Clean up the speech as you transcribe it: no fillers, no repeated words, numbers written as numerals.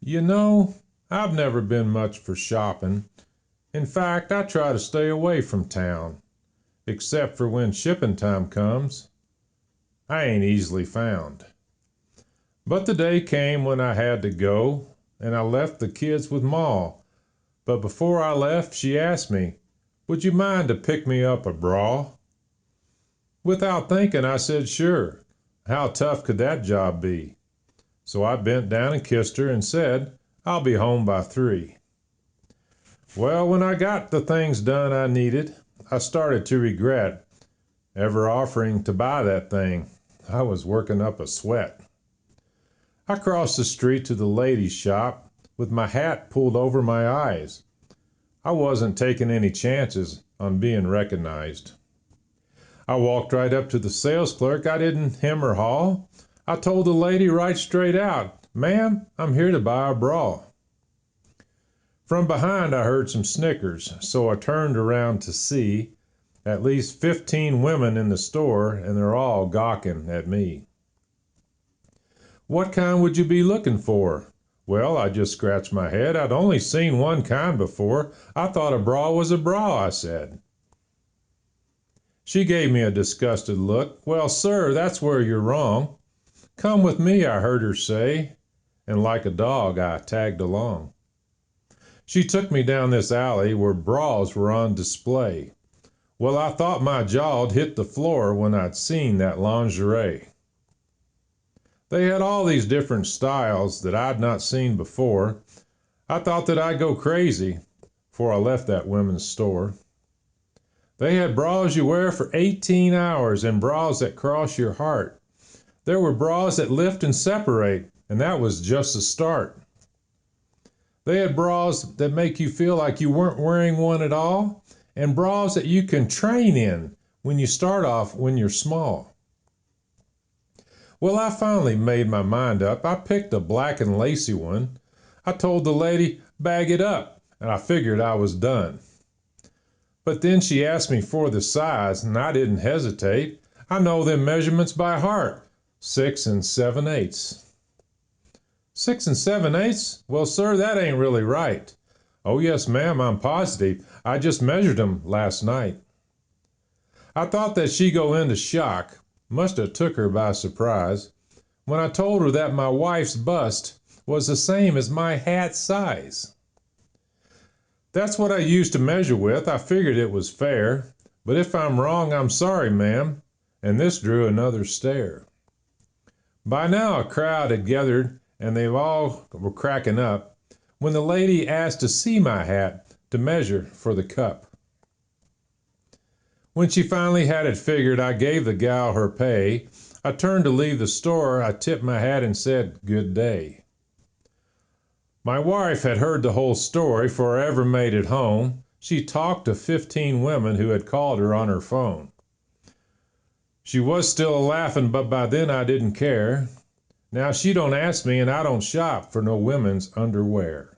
You know, I've never been much for shopping. In fact, I try to stay away from town, except for when shipping time comes. I ain't easily found. But the day came when I had to go, and I left the kids with Ma. But before I left, she asked me, would you mind to pick me up a bra? Without thinking, I said sure. How tough could that job be? So I bent down and kissed her and said, I'll be home by 3. Well, when I got the things done I needed, I started to regret ever offering to buy that thing. I was working up a sweat. I crossed the street to the ladies' shop with my hat pulled over my eyes. I wasn't taking any chances on being recognized. I walked right up to the sales clerk. I didn't hem or haw. I told the lady right straight out, ma'am, I'm here to buy a bra. From behind I heard some snickers, so I turned around to see at least 15 women in the store, and they're all gawking at me. What kind would you be looking for? Well, I just scratched my head. I'd only seen one kind before. I thought a bra was a bra, I said. She gave me a disgusted look. Well, sir, that's where you're wrong. Come with me, I heard her say, and like a dog I tagged along. She took me down this alley where bras were on display. Well, I thought my jaw'd hit the floor when I'd seen that lingerie. They had all these different styles that I'd not seen before. I thought that I'd go crazy before I left that women's store. They had bras you wear for 18 hours and bras that cross your heart. There were bras that lift and separate, and that was just the start. They had bras that make you feel like you weren't wearing one at all, and bras that you can train in when you start off when you're small. Well, I finally made my mind up. I picked a black and lacy one. I told the lady, bag it up, and I figured I was done. But then she asked me for the size, and I didn't hesitate. I know them measurements by heart, 6 7/8. 6 7/8? Well, sir, that ain't really right. Oh, yes, ma'am, I'm positive. I just measured 'em last night. I thought that she'd go into shock. Must have took her by surprise when I told her that my wife's bust was the same as my hat size. That's what I used to measure with. I figured it was fair. But if I'm wrong, I'm sorry, ma'am. And this drew another stare. By now a crowd had gathered, and they all were cracking up when the lady asked to see my hat to measure for the cup. When she finally had it figured, I gave the gal her pay. I turned to leave the store. I tipped my hat and said, good day. My wife had heard the whole story before I ever made it home. She talked to 15 women who had called her on her phone. She was still laughing, but by then I didn't care. Now she don't ask me and I don't shop for no women's underwear.